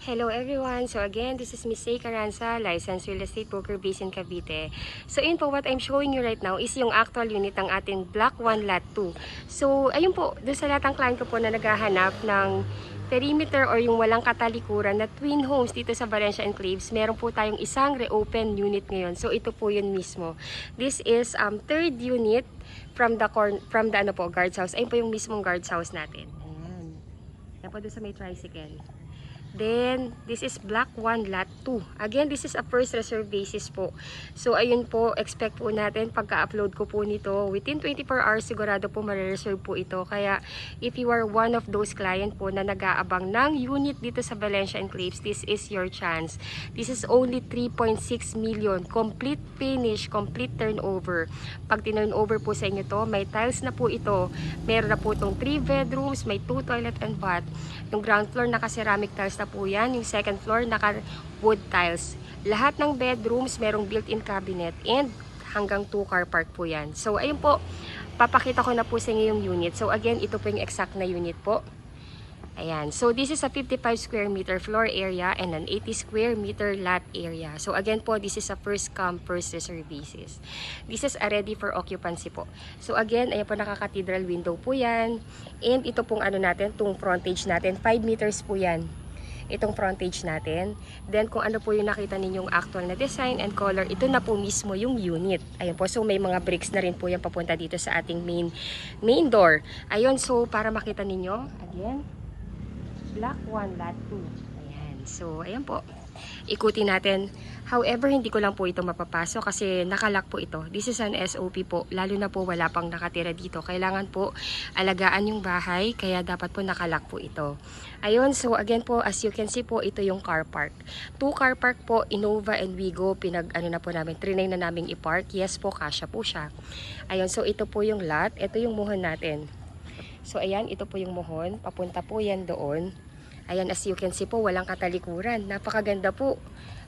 Hello everyone! So again, this is Miss Say Caranza, licensed real estate broker based in Cavite. So yun po, what I'm showing you right now is yung actual unit ng ating Block 1 Lot 2. So ayun po, doon sa lahat ng client ko po na naghahanap ng perimeter or yung walang katalikuran na twin homes dito sa Valencia Enclaves, meron po tayong isang reopen unit ngayon. So ito po yun mismo. This is third unit from the guards house. Ayun po yung mismong guards house natin. Ayan. Yan po doon sa may tricycle. Then, this is Block 1 Lot 2. Again, this is a first reserve basis po. So, ayun po, expect po natin pagka-upload ko po nito, within 24 hours, sigurado po marireserve po ito. Kaya, if you are one of those client po na nag-aabang ng unit dito sa Valencia Enclaves, this is your chance. This is only 3.6 million. Complete finish, complete turnover. Pag turnover po sa inyo to, may tiles na po ito. Meron na po itong 3 bedrooms, may 2 toilet and bath. Yung ground floor, naka-ceramic tiles na po yan. Yung second floor, naka-wood tiles. Lahat ng bedrooms, merong built-in cabinet and hanggang 2 car park po yan. So, ayun po, papakita ko na po sa inyo yung unit. So, again, ito po yung exact na unit po. Ayan. So, this is a 55 square meter floor area and an 80 square meter lot area. So, again po, this is a first come, first reserve basis. This is a ready for occupancy po. So, again, ayan po, naka-cathedral window po yan. And ito pong ano natin, itong frontage natin, 5 meters po yan. Itong frontage natin. Then, kung ano po yung nakita ninyong actual na design and color, ito na po mismo yung unit. Ayan po, so may mga bricks na rin po yan papunta dito sa ating main door. Ayun, so para makita ninyo, again, Block 1 Lot 2. Ayan. So, ayan po. Ikutin natin. However, hindi ko lang po ito mapapasok kasi nakalock po ito. This is an SOP po. Lalo na po wala pang nakatira dito. Kailangan po alagaan yung bahay. Kaya dapat po nakalock po ito. Ayun. So, again po, as you can see po, ito yung car park. 2 car park po, Innova and Wigo. Na po namin. Trinay na namin i-park. Yes po, kasya po siya. Ayun. So, ito po yung lot. Ito yung muhon natin. So, ayan. Ito po yung muhon. Papunta po yan doon. Ayan, as you can see po, walang katalikuran. Napakaganda po.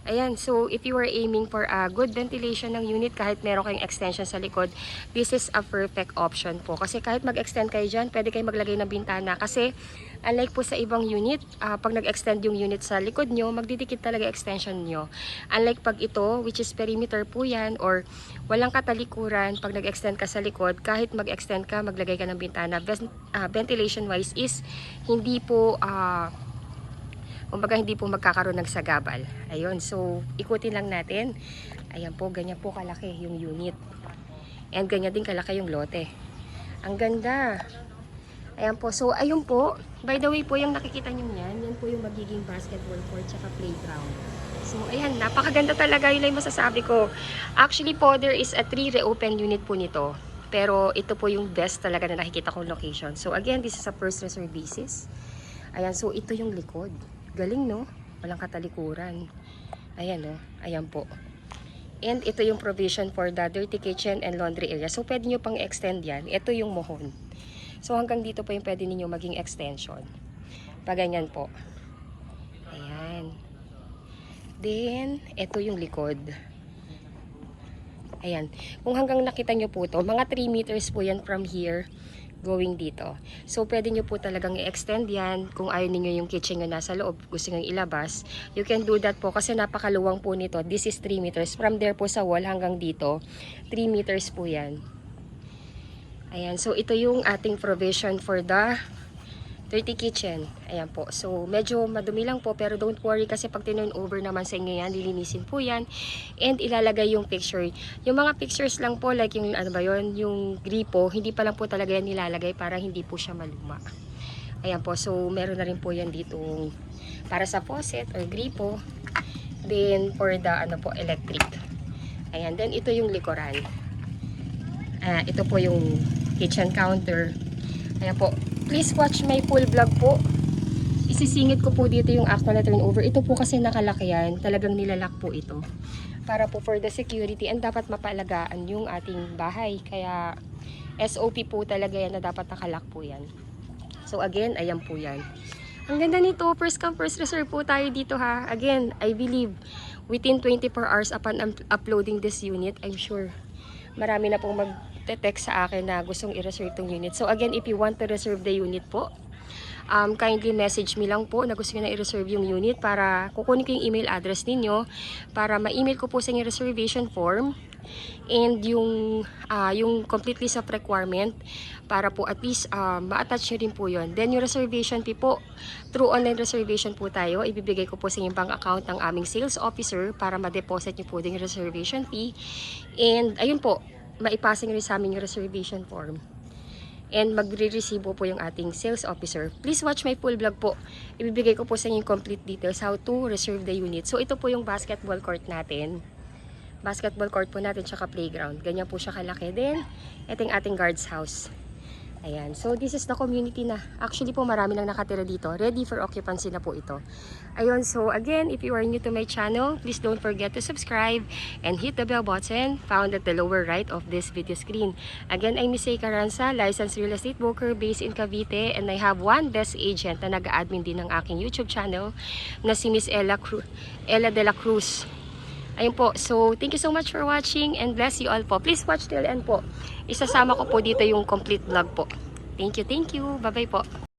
Ayan, so if you are aiming for a good ventilation ng unit, kahit meron kayong extension sa likod, this is a perfect option po. Kasi kahit mag-extend kayo dyan, pwede kayo maglagay ng bintana. Kasi unlike po sa ibang unit, pag nag-extend yung unit sa likod nyo, magdidikit talaga extension nyo. Unlike pag ito, which is perimeter po yan, or walang katalikuran, pag nag-extend ka sa likod, kahit mag-extend ka, maglagay ka ng bintana, ventilation wise is hindi po kumbaga hindi po magkakaroon ng sagabal. Ayun, so ikutin lang natin. Ayan po, ganyan po kalaki yung unit. And ganyan din kalaki yung lote. Ang ganda. Ayan po, so ayun po. By the way po, yung nakikita nyo yan po yung magiging basketball court tsaka playground. So ayan, napakaganda talaga, yun lang masasabi ko. Actually po, there is a 3 reopen unit po nito. Pero ito po yung best talaga na nakikita kong location. So again, this is a first reserve basis. Ayan, so ito yung likod. Galing, no? Walang katalikuran. Ayan, no? Ayan po. And ito yung provision for the dirty kitchen and laundry area. So, pwede nyo pang extend yan. Ito yung mohon. So, hanggang dito po yung pwede ninyo maging extension. Paganyan po. Ayan. Then, ito yung likod. Ayan. Kung hanggang nakita nyo po to, mga 3 meters po yan from here going dito. So, pwede nyo po talagang i-extend yan. Kung ayaw ninyo yung kitchen nyo nasa loob, gusto nyo ilabas, you can do that po kasi napakaluwang po nito. This is 3 meters. From there po sa wall hanggang dito, 3 meters po yan. Ayan. So, ito yung ating provision for the dirty kitchen. Ayan po. So, medyo madumi lang po pero don't worry kasi pag tinurn over naman sa inyo yan, lilinisin po yan. And ilalagay yung picture. Yung mga pictures lang po, like yung ano ba yun, yung gripo, hindi pa lang po talaga yan nilalagay para hindi po siya maluma. Ayan po. So, meron na rin po yan dito para sa faucet or gripo. Then, for the ano po, electric. Ayan. Then, ito yung likuran. Ito po yung kitchen counter. Ayan po. Please watch my full vlog po. Isisingit ko po dito yung actual na turnover. Ito po kasi nakalaki yan. Talagang nilalak po ito. Para po for the security and dapat mapaalagaan yung ating bahay. Kaya SOP po talaga yan na dapat nakalak po yan. So again, ayan po yan. Ang ganda nito. First come, first reserve po tayo dito ha. Again, I believe within 24 hours upon uploading this unit, I'm sure marami na pong mag-text sa akin na gustong i-reserve tong unit. So again, if you want to reserve the unit po, kindly message me lang po na gusto nyo na i-reserve yung unit para kukunin ko yung email address ninyo para ma-email ko po sa inyo reservation form and yung complete list of requirement para po at least ma-attach nyo rin po yun. Then yung reservation fee po, through online reservation po tayo, ibibigay ko po sa inyong bank account ng aming sales officer para ma-deposit nyo po din yung reservation fee. And ayun po, maipasing rin sa amin yung reservation form. And magre-resibo po yung ating sales officer. Please watch my full vlog po. Ibibigay ko po sa inyo yung complete details how to reserve the unit. So ito po yung basketball court natin. Basketball court po natin tsaka playground. Ganyan po siya kalaki din. Ito yung ating guard's house. Ayan. So this is the community na. Actually po marami nang nakatira dito. Ready for occupancy na po ito. Ayun. So again, if you are new to my channel, please don't forget to subscribe and hit the bell button found at the lower right of this video screen. Again, I'm Miss Caranza, licensed real estate broker based in Cavite, and I have one desk agent na nag-admin din ng aking YouTube channel na si Miss Ella de la Cruz. Ayun po. So, thank you so much for watching and bless you all po. Please watch till end po. Isasama ko po dito yung complete vlog po. Thank you, thank you. Bye-bye po.